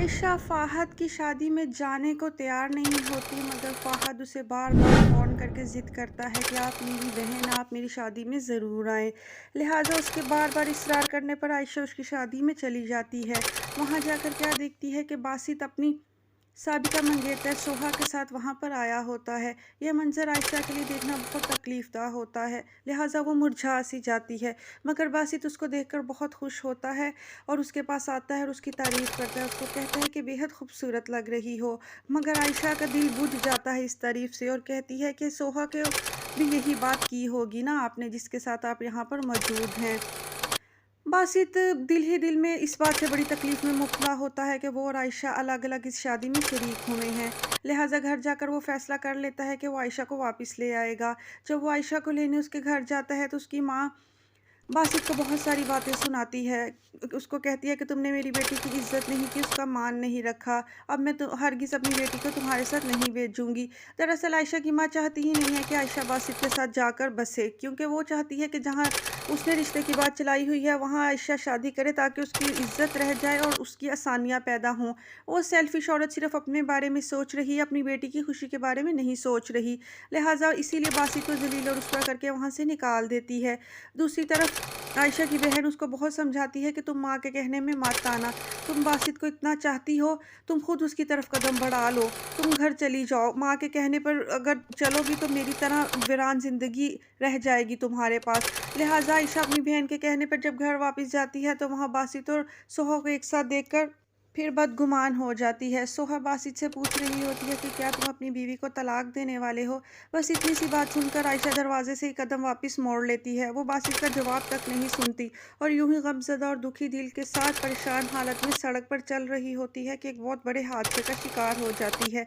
आयशा फ़ाहद की शादी में जाने को तैयार नहीं होती मगर फ़ाहद उसे बार-बार फ़ोन करके ज़िद करता है कि आप मेरी बहन, आप मेरी शादी में ज़रूर आएँ। लिहाज़ा उसके बार-बार इसरार करने पर आयशा उसकी शादी में चली जाती है। वहाँ जाकर क्या देखती है कि बासित अपनी साबिका मंगेतर सोहा के साथ वहाँ पर आया होता है। यह मंज़र आयशा के लिए देखना बहुत तकलीफ़दा होता है, लिहाज़ा वो मुरझा-सी जाती है। मगर बासित उसको देखकर बहुत खुश होता है और उसके पास आता है और उसकी तारीफ़ करता है। उसको कहता है कि बेहद खूबसूरत लग रही हो। मगर आयशा का दिल बुझ जाता है इस तारीफ़ से और कहती है कि सोहा को भी यही बात की होगी ना आपने जिसके साथ आप यहाँ पर मौजूद हैं। बासित दिल ही दिल में इस बात से बड़ी तकलीफ़ में मुब्तला होता है कि वो और आयशा अलग-अलग इस शादी में शरीक हुए हैं। लिहाज़ा घर जाकर वो फ़ैसला कर लेता है कि वो आयशा को वापस ले आएगा। जब वो आयशा को लेने उसके घर जाता है तो उसकी माँ बासित को बहुत सारी बातें सुनाती है। उसको कहती है कि तुमने मेरी बेटी की इज़्ज़त नहीं की, उसका मान नहीं रखा। अब मैं तो हरगिज़ अपनी बेटी को तुम्हारे साथ नहीं भेजूँगी। दरअसल आयशा की माँ चाहती ही नहीं है कि आयशा बासित के साथ जाकर बसे, क्योंकि वो चाहती है कि जहाँ उसने रिश्ते की बात चलाई हुई है, वहाँ आयशा शादी करे ताकि उसकी इज़्ज़त रह जाए और उसकी आसानियाँ पैदा हों। वो सेल्फ़िश औरत सिर्फ़ अपने बारे में सोच रही है, अपनी बेटी की खुशी के बारे में नहीं सोच रही। लिहाज़ा इसीलिए बासित को ज़लील और रुस्वा करके वहाँ से निकाल देती है। दूसरी तरफ आयशा की बहन उसको बहुत समझाती है कि तुम माँ के कहने में मत आना। तुम बासित को इतना चाहती हो, तुम खुद उसकी तरफ कदम बढ़ा लो। तुम घर चली जाओ। माँ के कहने पर अगर चलोगी तो मेरी तरह वीरान ज़िंदगी रह जाएगी तुम्हारे पास। लिहाज़ा आयशा अपनी बहन के कहने पर जब घर वापस जाती है तो वहाँ बासित और सोहा को एक साथ देखकर फिर बदगुमान हो जाती है। सोहा बासित से पूछ रही होती है कि क्या तुम अपनी बीवी को तलाक देने वाले हो? बस इतनी सी बात सुनकर आयशा दरवाजे से एक कदम वापस मोड़ लेती है। वो बासित का जवाब तक नहीं सुनती और यूं ही गमज़दा और दुखी दिल के साथ परेशान हालत में सड़क पर चल रही होती है कि एक बहुत बड़े हादसे का शिकार हो जाती है।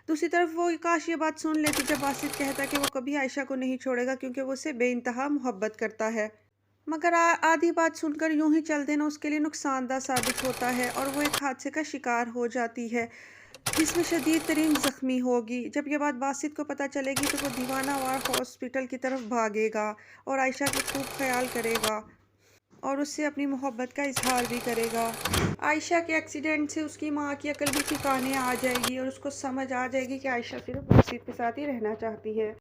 दूसरी तरफ वो काश ये बात सुन लेती जब बासित कहता कि वो कभी आयशा को नहीं छोड़ेगा क्योंकि वो उसे बेइंतहा मोहब्बत करता है। मगर आधी बात सुनकर यूं ही चल देना उसके लिए नुकसानदा साबित होता है और वो एक हादसे का शिकार हो जाती है जिसमें शदीद तरीन ज़ख्मी होगी। जब ये बात बासित को पता चलेगी तो वो दीवाना वार हॉस्पिटल की तरफ भागेगा और आयशा का खूब ख्याल करेगा और उससे अपनी मोहब्बत का इजहार भी करेगा। आयशा के एक्सीडेंट से उसकी माँ की अकल भी ठिकाने आ जाएगी और उसको समझ आ जाएगी कि आयशा सिर्फ बासित के साथ ही रहना चाहती है।